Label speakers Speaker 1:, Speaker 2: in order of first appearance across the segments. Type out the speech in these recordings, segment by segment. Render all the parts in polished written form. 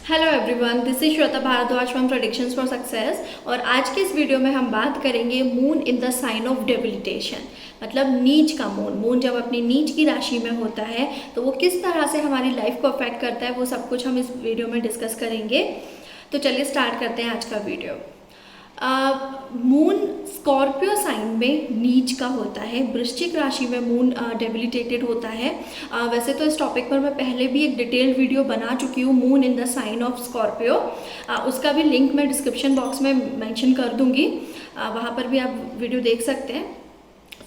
Speaker 1: Hello everyone, this is Shweta Bhardwaj from predictions for success. और आज के इस वीडियो में हम बात करेंगे moon in the sign of debilitation, मतलब नीच का मून जब अपनी नीच की राशि में होता है तो वो किस तरह से हमारी लाइफ को अफेक्ट करता है, वो सब कुछ हम इस वीडियो में डिस्कस करेंगे। तो चलिए स्टार्ट करते हैं आज का वीडियो। मून स्कॉर्पियो साइन में नीच का होता है, वृश्चिक राशि में मून डेबिलिटेटेड होता है। वैसे तो इस टॉपिक पर मैं पहले भी एक डिटेल्ड वीडियो बना चुकी हूँ, moon in the sign of Scorpio. उसका भी लिंक मैं डिस्क्रिप्शन बॉक्स में मेंशन कर दूँगी, वहाँ पर भी आप वीडियो देख सकते हैं।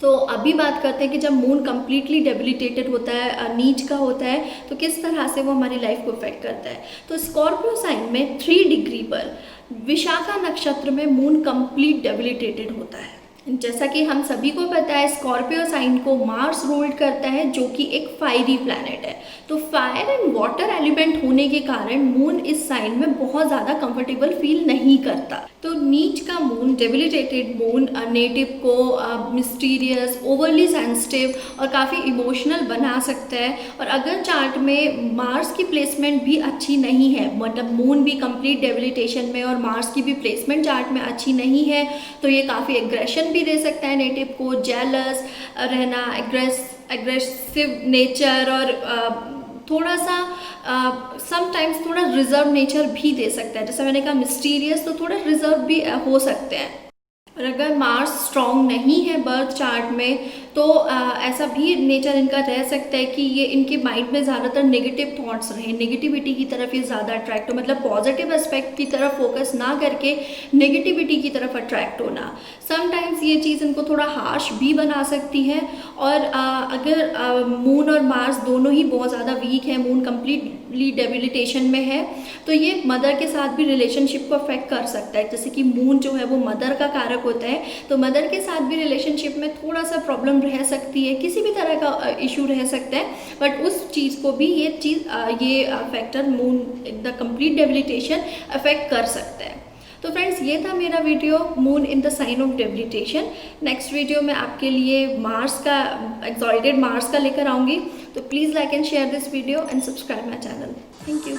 Speaker 1: तो अभी बात करते हैं कि जब मून कम्प्लीटली डेबिलिटेटेड होता है, नीच का होता है, तो किस तरह से वो हमारी लाइफ को इफेक्ट करता है। तो स्कॉर्पियो साइन में 3 डिग्री पर विशाखा नक्षत्र में मून कंप्लीट डेबिलिटेटेड होता है। जैसा कि हम सभी को पता है, स्कॉर्पियो साइन को मार्स रूल्ड करता है, जो कि एक फायरी प्लैनेट है। तो फायर एंड वाटर एलिमेंट होने के कारण मून इस साइन में बहुत ज़्यादा कंफर्टेबल फील नहीं करता। तो नीच का मून, डेबिलिटेटेड मून, नेटिव को मिस्टीरियस, ओवरली सेंसिटिव और काफ़ी इमोशनल बना सकता है। और अगर चार्ट में मार्स की प्लेसमेंट भी अच्छी नहीं है, मतलब मून भी कंप्लीट डेबिलिटेशन में और मार्स की भी प्लेसमेंट चार्ट में अच्छी नहीं है, तो ये काफ़ी एग्रेशन भी दे सकता है नेटिव को, जेलस रहना, एग्रेसिव नेचर और थोड़ा सा समटाइम्स थोड़ा रिजर्व नेचर भी दे सकता है। जैसे मैंने कहा मिस्टीरियस, तो थोड़ा रिजर्व भी हो सकते हैं। और अगर मार्स स्ट्रॉन्ग नहीं है बर्थ चार्ट में, तो ऐसा भी नेचर इनका रह सकता है कि ये इनके माइंड में ज़्यादातर नेगेटिव थॉट्स रहें, नेगेटिविटी की तरफ ये ज़्यादा अट्रैक्ट हो, मतलब पॉजिटिव एस्पेक्ट की तरफ फोकस ना करके नेगेटिविटी की तरफ अट्रैक्ट होना। समटाइम्स ये चीज़ इनको थोड़ा हार्श भी बना सकती है। और अगर मून और मार्स दोनों ही बहुत ज़्यादा वीक है, मून कम्प्लीटली डेबिलिटेशन में है, तो ये मदर के साथ भी रिलेशनशिप को अफेक्ट कर सकता है। जैसे कि मून जो है वो मदर का कारक होता है, तो मदर के साथ भी रिलेशनशिप में थोड़ा सा प्रॉब्लम रह सकती है, किसी भी तरह का इशू रह सकता है। बट उस चीज़ को भी ये factor moon the complete debilitation affect कर सकता है। तो फ्रेंड्स, ये था मेरा video moon in the sign of debilitation. Next video में आपके लिए मार्स का, एक्सॉल्टेड मार्स का लेकर आऊँगी। तो please like and share this video and subscribe my channel. Thank you.